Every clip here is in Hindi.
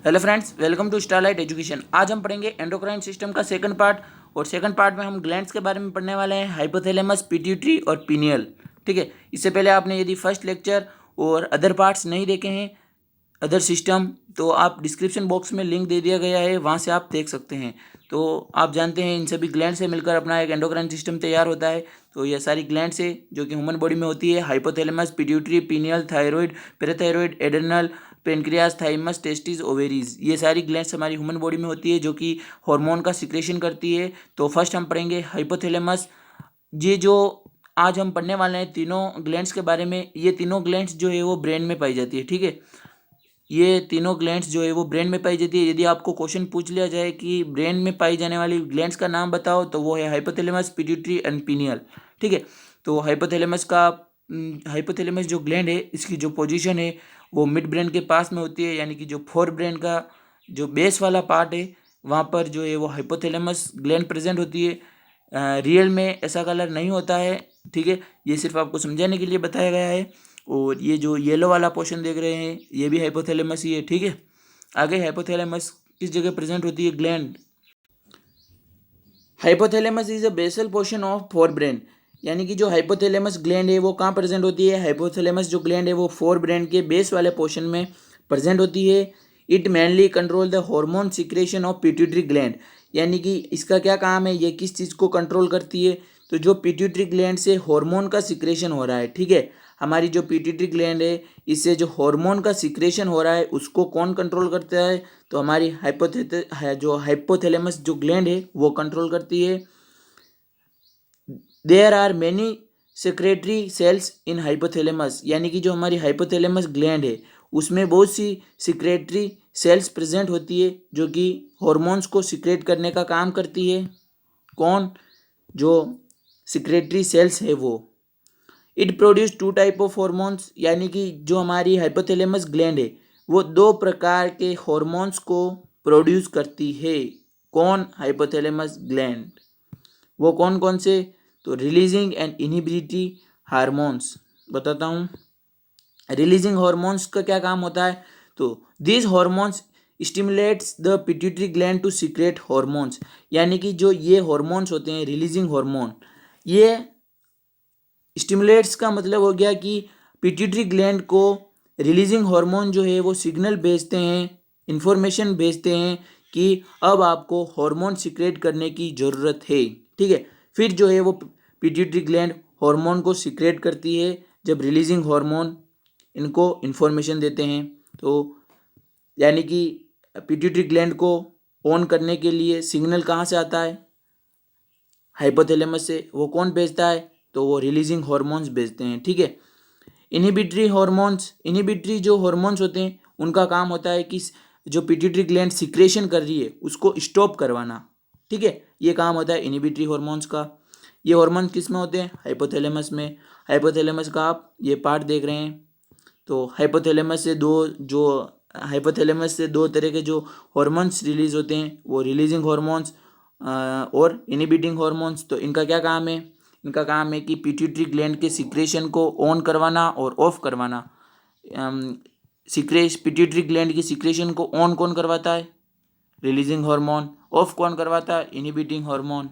Hello friends, welcome to Starlight Education. आज हम पढ़ेंगे एंडोक्राइन सिस्टम का सेकंड पार्ट। और सेकंड पार्ट में हम ग्लैंड्स के बारे में पढ़ने वाले हैं, हाइपोथैलेमस, पिट्यूटरी और पीनियल। ठीक है, इससे पहले आपने यदि फर्स्ट लेक्चर और अदर पार्ट्स नहीं देखे हैं, अदर सिस्टम, तो आप डिस्क्रिप्शन बॉक्स में लिंक दे दिया गया है, वहाँ से आप देख सकते हैं। तो आप जानते हैं इन सभी ग्लैंड से मिलकर अपना एक एंडोक्राइन सिस्टम तैयार होता है। तो ये सारी ग्लैंड्स है जो कि ह्यूमन बॉडी में होती है, hypothalamus, pituitary, pineal, thyroid, parathyroid, adrenal, pancreas, thymus, testis, ovaries, ये सारी ग्लैंड्स हमारी ह्यूमन बॉडी में होती है जो कि हार्मोन का सिक्रेशन करती है। तो फर्स्ट हम पढ़ेंगे हाइपोथैलेमस। ये जो आज हम पढ़ने वाले हैं तीनों ग्लैंड्स के बारे में, ये तीनों ग्लैंड्स जो है वो ब्रेन में पाई जाती है। ठीक है, ये तीनों ग्लैंड्स जो है वो ब्रेन में पाई जाती है। यदि आपको क्वेश्चन पूछ लिया जाए कि ब्रेन में पाई जाने वाली ग्लैंड्स का नाम बताओ, तो वो है हाइपोथैलेमस, पिट्यूटरी एंड पीनियल। ठीक है, तो हाइपोथैलेमस जो ग्लैंड है, इसकी जो पोजीशन है वो मिड ब्रेन के पास में होती है, यानी कि जो फोर ब्रेन का जो बेस वाला पार्ट है वहाँ पर जो है वो हाइपोथैलेमस ग्लैंड प्रेजेंट होती है। रियल में ऐसा कलर नहीं होता है। ठीक है, ये सिर्फ आपको समझाने के लिए बताया गया है। और ये जो येलो वाला पोर्शन देख रहे हैं, ये भी हाइपोथैलेमस ही है। ठीक है, आगे हाइपोथैलेमस किस जगह प्रेजेंट होती है gland. Hypothalamus is a basal portion of forebrain, यानी कि जो हाइपोथैलेमस ग्लैंड है वो कहाँ प्रेजेंट होती है। हाइपोथैलेमस जो ग्लैंड है वो फोर ब्रेन के बेस वाले पोर्शन में प्रेजेंट होती है। It mainly control the hormone secretion of pituitary gland, यानी कि इसका क्या काम है, ये किस चीज़ को कंट्रोल करती है। तो जो पिट्यूटरी ग्लैंड से हार्मोन का सिक्रेशन हो रहा है, ठीक है, हमारी जो पिट्यूटरी ग्लैंड है इससे जो हार्मोन का सिक्रेशन हो रहा है उसको कौन कंट्रोल करता है, तो हमारी हाइपोथैलेमस जो ग्लैंड है वो कंट्रोल करती है। There are many secretory cells in hypothalamus, यानी कि जो हमारी हाइपोथैलेमस ग्लैंड है उसमें बहुत सी सिक्रेटरी सेल्स प्रेजेंट होती है जो कि हॉर्मोन्स को सिक्रेट करने का काम करती है। कौन, जो सिक्रेटरी सेल्स है वो। It produce two type of hormones, यानी कि जो हमारी हाइपोथैलेमस ग्लैंड है वो दो प्रकार के हॉर्मोन्स को प्रोड्यूस करती है। कौन, हाइपोथैलेमस ग्लैंड। वो कौन कौन से, तो रिलीजिंग एंड इनहिबिटरी हार्मोन्स। बताता हूँ, रिलीजिंग हार्मोन्स का क्या काम होता है, तो this hormones stimulates the pituitary gland to secrete hormones, यानी कि जो ये हार्मोन्स होते हैं रिलीजिंग हार्मोन, ये स्टिमुलेट्स का मतलब हो गया कि पिट्यूटरी ग्लैंड को रिलीजिंग हार्मोन जो है वो सिग्नल भेजते हैं, इंफॉर्मेशन भेजते हैं कि अब आपको हार्मोन सिक्रेट करने की ज़रूरत है। ठीक है, फिर जो है वो पिट्यूटरी ग्लैंड हार्मोन को सिक्रेट करती है जब रिलीजिंग हार्मोन इनको इंफॉर्मेशन देते हैं। तो यानी कि पिट्यूटरी ग्लैंड को ऑन करने के लिए सिग्नल कहाँ से आता है, हाइपोथैलेमस से। वो कौन भेजता है, तो वो रिलीजिंग हार्मोन्स भेजते हैं। ठीक है, इनहिबिटरी हार्मोन्स, इनहिबिटरी जो हार्मोन्स होते हैं उनका काम होता है कि जो पिट्यूटरी ग्लैंड सिक्रेशन कर रही है उसको स्टॉप करवाना। ठीक है, ये काम होता है इनहिबिटरी हार्मोन्स का। ये हार्मोन किस में होते हैं, हाइपोथैलेमस में। हाइपोथैलेमस का आप ये पार्ट देख रहे हैं। तो हाइपोथैलेमस से दो तरह के जो हार्मोन्स रिलीज होते हैं, वो रिलीजिंग हार्मोन्स और इनहिबिटिंग हार्मोन्स। तो इनका क्या काम है, इनका काम है कि पिट्यूटरी ग्लैंड के सिक्रेशन को ऑन करवाना और ऑफ करवाना। पिट्यूटरी ग्लैंड की सिक्रेशन को ऑन कौन करवाता है, रिलीजिंग हार्मोन। ऑफ कौन करवाता है, इनहिबिटिंग हार्मोन।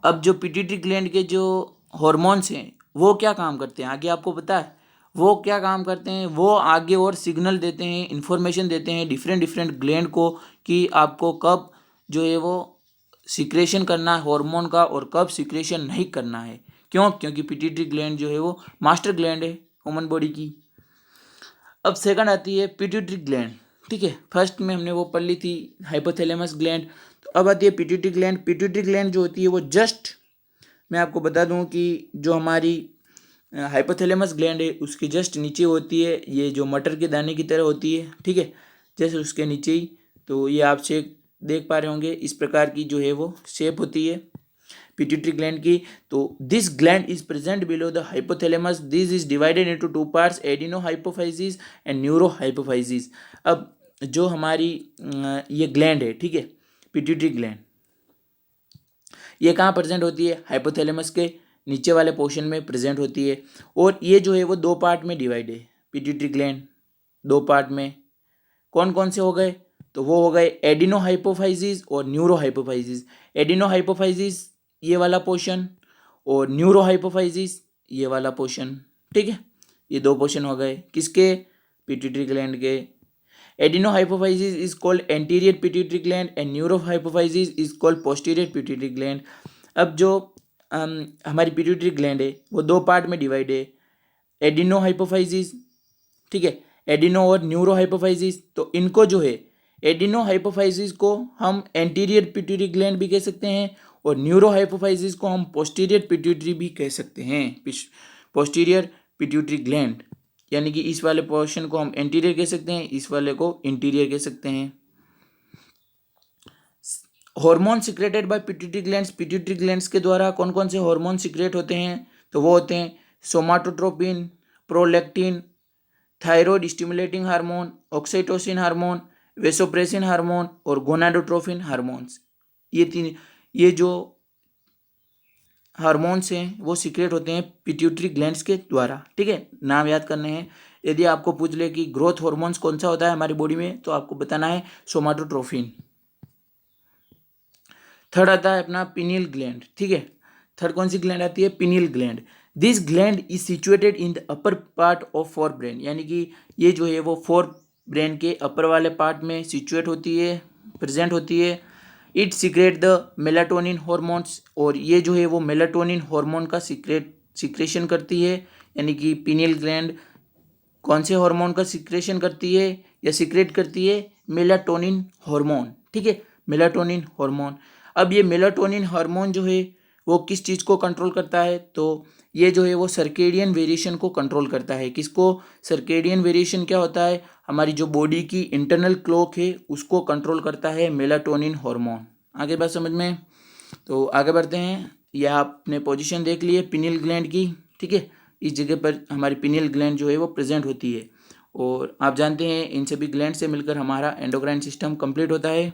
अब जो पिट्यूटरी ग्लैंड के जो हार्मोन्स हैं वो क्या काम करते हैं, आगे आपको पता है वो क्या काम करते हैं। वो आगे और सिग्नल देते हैं, इंफॉर्मेशन देते हैं डिफरेंट डिफरेंट ग्लैंड को कि आपको कब जो है वो सिक्रेशन करना है हार्मोन का और कब सिक्रेशन नहीं करना है। क्यों, क्योंकि पिट्यूटरी ग्लैंड जो है वो मास्टर ग्लैंड है ह्यूमन बॉडी की। अब सेकंड आती है पिट्यूटरी ग्लैंड। ठीक है, फर्स्ट में हमने वो पढ़ ली थी हाइपोथैलेमस ग्लैंड। तो अब आती है पिट्यूटरी ग्लैंड। पिट्यूटरी ग्लैंड जो होती है वो जस्ट, मैं आपको बता दूं कि जो हमारी हाइपोथैलेमस ग्लैंड है उसके जस्ट नीचे होती है, ये जो मटर के दाने की तरह होती है। ठीक है, जैसे उसके नीचे ही, तो ये आप शेप देख पा रहे होंगे, इस प्रकार की जो है वो शेप होती है पिट्यूटरी ग्लैंड की। तो this gland is present below the hypothalamus. This is divided into two parts, adeno hypophysis and neuro hypophysis. अब जो हमारी ये ग्लैंड है, ठीक है, पिट्यूटरी ग्लैंड, ये कहाँ प्रेजेंट होती है, हाइपोथैलेमस के नीचे वाले पोर्शन में प्रेजेंट होती है। और ये जो है वो दो पार्ट में डिवाइड है पिट्यूटरी ग्लैंड, दो पार्ट में। कौन कौन से हो गए, तो वो हो गए एडिनो हाइपोफाइसिस और न्यूरो हाइपोफाइसिस। एडिनो हाइपोफाइसिस ये वाला पोर्शन और न्यूरो हाइपोफाइसिस ये वाला पोर्शन, ठीक है। ये दो पोर्शन हो गए किसके, पिट्यूटरी ग्लैंड के। Adeno hypophysis is called anterior pituitary gland and neuro hypophysis is called posterior pituitary gland. अब जो हमारी पिट्यूटरी ग्लैंड है वो दो पार्ट में डिवाइड है, एडिनो हाइपोफाइसिस, ठीक है, एडिनो और न्यूरो हाइपोफाइसिस। तो इनको जो है एडिनो हाइपोफाइसिस को हम एंटीरियर पिट्यूटरी ग्लैंड भी कह सकते हैं और न्यूरो हाइपोफाइसिस को हम पोस्टीरियर पिट्यूटरी भी कह सकते हैं। पोस्टीरियर पिट्यूटरी ग्लैंड यानी कि इस वाले पोर्शन को हम एंटीरियर कह सकते हैं, इस वाले को इंटीरियर कह सकते हैं। Hormone secreted by pituitary glands, pituitary glands के द्वारा कौन कौन से हार्मोन सिक्रेट होते हैं, तो वो होते हैं somatotropin, prolactin, thyroid stimulating hormone, oxytocin hormone, vasopressin hormone और गोनाडोट्रोफिन हार्मोन्स। ये जो हार्मोन्स हैं वो सीक्रेट होते हैं पिट्यूटरी ग्लैंड्स के द्वारा, ठीक है। नाम याद करने हैं। यदि आपको पूछ ले कि ग्रोथ हार्मोन्स कौन सा होता है हमारी बॉडी में, तो आपको बताना है सोमाटोट्रोफिन। थर्ड आता है अपना पिनियल ग्लैंड, ठीक है। थर्ड कौन सी ग्लैंड आती है, pineal gland. This gland is situated in the upper part of forebrain, यानी कि ये जो है वो फोर ब्रेन के अपर वाले पार्ट में सिचुएट होती है, प्रेजेंट होती है। It secret the melatonin hormones, और ये जो है वो मेलाटोनिन हार्मोन का सिक्रेशन करती है। यानी कि पिनियल ग्लैंड कौन से हार्मोन का सिक्रेशन करती है या सीक्रेट करती है, मेलाटोनिन हार्मोन, ठीक है, मेलाटोनिन हार्मोन। अब ये मेलाटोनिन हार्मोन जो है वो किस चीज़ को कंट्रोल करता है, तो ये जो है वो सर्केडियन वेरिएशन को कंट्रोल करता है। किसको, सर्केडियन वेरिएशन क्या होता है, हमारी जो बॉडी की इंटरनल क्लॉक है उसको कंट्रोल करता है मेलाटोनिन हार्मोन। आगे बात समझ में, तो आगे बढ़ते हैं। यह आपने पोजीशन देख ली है पिनियल ग्लैंड की, ठीक है। इस जगह पर हमारी पिनियल ग्लैंड जो है वो प्रेजेंट होती है, और आप जानते हैं इन सभी ग्लैंड से मिलकर हमारा एंडोक्राइन सिस्टम कंप्लीट होता है।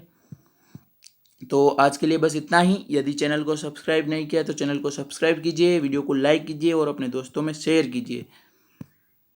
तो आज के लिए बस इतना ही। यदि चैनल को सब्सक्राइब नहीं किया तो चैनल को सब्सक्राइब कीजिए, वीडियो को लाइक कीजिए और अपने दोस्तों में शेयर कीजिए।